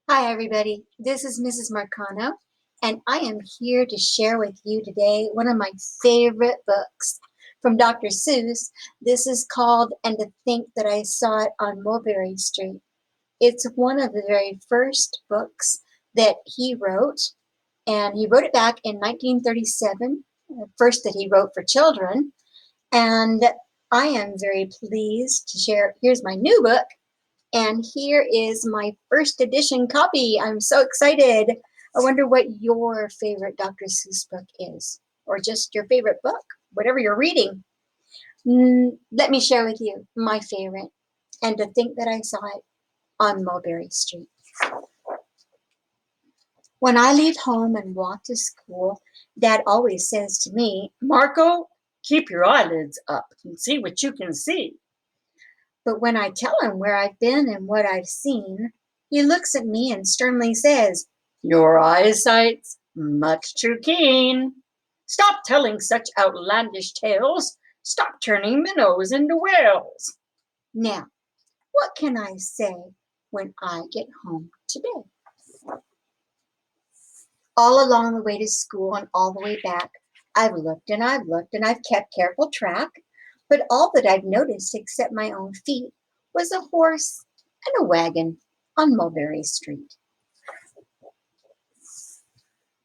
Hi, everybody. This is Mrs. Marcano, and I am here to share with you today one of my favorite books from Dr. Seuss. This is called And to Think That I Saw It on Mulberry Street. It's one of the very first books that he wrote, and he wrote it back in 1937, the first that he wrote for children. And I am very pleased to share. Here's my new book. And here is my first edition copy. I'm so excited. I wonder what your favorite Dr. Seuss book is, or just your favorite book, whatever you're reading. Let me share with you my favorite, and to think that I saw it on Mulberry Street. When I leave home and walk to school, Dad always says to me, Marco, keep your eyelids up and see what you can see. but when I tell him where I've been and what I've seen, he looks at me and sternly says, Your eyesight's much too keen. Stop telling such outlandish tales. Stop turning minnows into whales. Now, what can I say when I get home today? All along the way to school and all the way back, I've looked and I've looked and I've kept careful track, but all that I've noticed except my own feet was a horse and a wagon on Mulberry Street.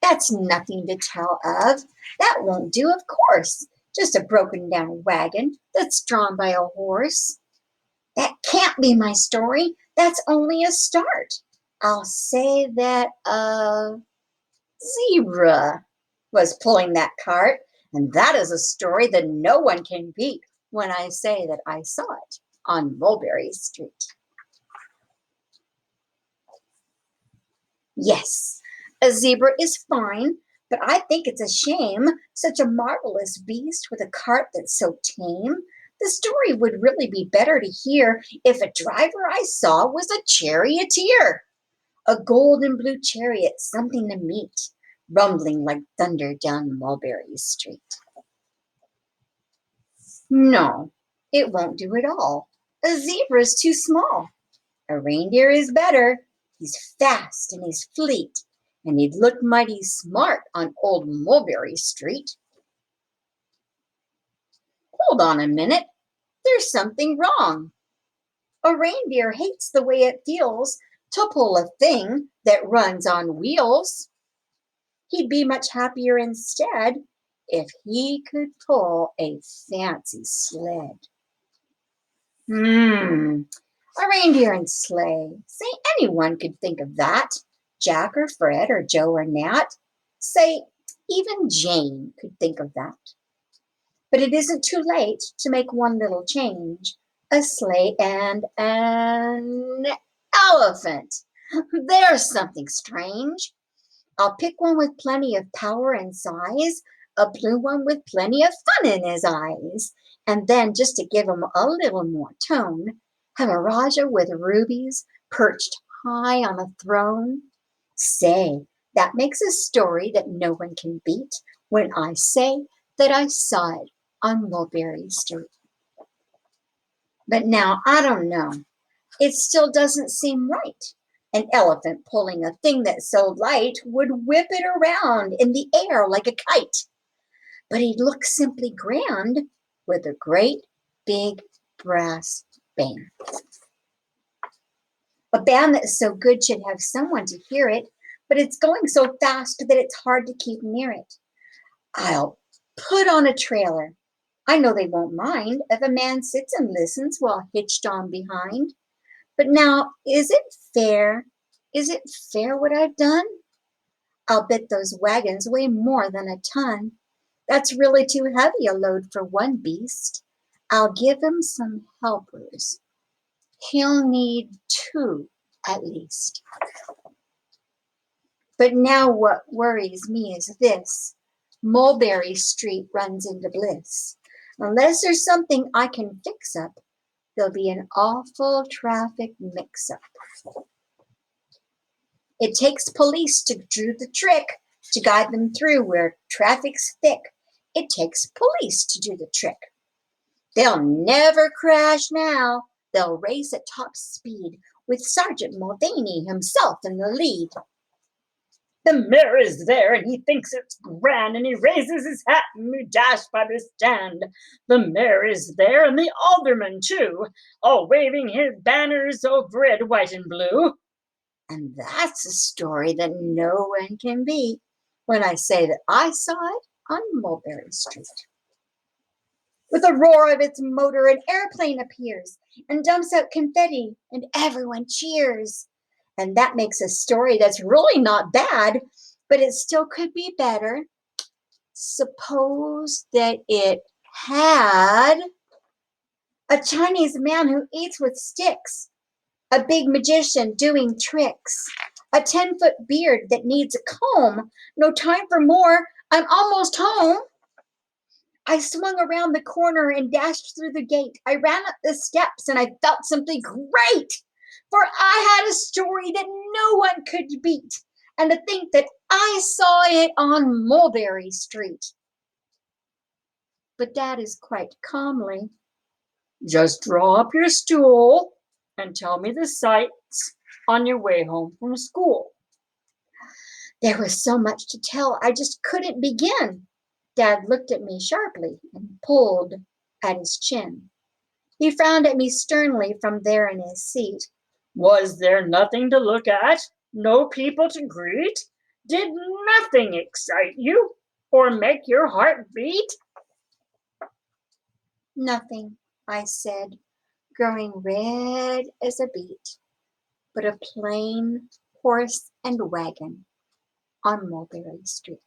That's nothing to tell of. That won't do, of course. Just a broken down wagon that's drawn by a horse. That can't be my story. That's only a start. I'll say that a zebra was pulling that cart, and that is a story that no one can beat when I say that I saw it on Mulberry Street. Yes, a zebra is fine, but I think it's a shame such a marvelous beast with a cart that's so tame. The story would really be better to hear if a driver I saw was a charioteer, a gold and blue chariot, something to meet, rumbling like thunder down Mulberry Street. No, it won't do at all. A zebra is too small. A reindeer is better. He's fast and he's fleet, and he'd look mighty smart on old Mulberry Street. Hold on a minute. There's something wrong. A reindeer hates the way it feels to pull a thing that runs on wheels. He'd be much happier instead if he could pull a fancy sled. A reindeer and sleigh. Say, anyone could think of that. Jack or Fred or Joe or Nat. Say, even Jane could think of that. But it isn't too late to make one little change. A sleigh and an elephant. There's something strange. I'll pick one with plenty of power and size, a blue one with plenty of fun in his eyes, and then, just to give him a little more tone, have a Raja with rubies perched high on a throne. Say, that makes a story that no one can beat when I say that I saw it on Mulberry Street. But now, I don't know. It still doesn't seem right. An elephant pulling a thing that's so light would whip it around in the air like a kite. But he'd look simply grand with a great big brass band. A band that is so good should have someone to hear it, but it's going so fast that it's hard to keep near it. I'll put on a trailer. I know they won't mind if a man sits and listens while hitched on behind. But now, is it fair? Is it fair what I've done? I'll bet those wagons weigh more than a ton. That's really too heavy a load for one beast. I'll give him some helpers. He'll need two, at least. But now what worries me is this. Mulberry Street runs into bliss. Unless there's something I can fix up, there'll be an awful traffic mix-up. It takes police to do the trick, to guide them through where traffic's thick. It takes police to do the trick. They'll never crash now. They'll race at top speed with Sergeant Mulvaney himself in the lead. The mayor is there, and he thinks it's grand, and he raises his hat, and we dash by the stand. The mayor is there, and the aldermen too, all waving his banners of red, white, and blue. And that's a story that no one can beat when I say that I saw it on Mulberry Street. With a roar of its motor, an airplane appears and dumps out confetti, and everyone cheers. And that makes a story that's really not bad, but it still could be better. Suppose that it had a Chinese man who eats with sticks, a big magician doing tricks, a 10-foot beard that needs a comb. No time for more, I'm almost home. I swung around the corner and dashed through the gate. I ran up the steps and I felt something great, for I had a story that no one could beat. And to think that I saw it on Mulberry Street. But Dad is quite calmly, Just draw up your stool and tell me the sights on your way home from school. There was so much to tell, I just couldn't begin. Dad looked at me sharply and pulled at his chin. He frowned at me sternly from there in his seat. Was there nothing to look at? No people to greet? Did nothing excite you or make your heart beat? Nothing, I said, growing red as a beet, but a plain horse and wagon on Mulberry Street.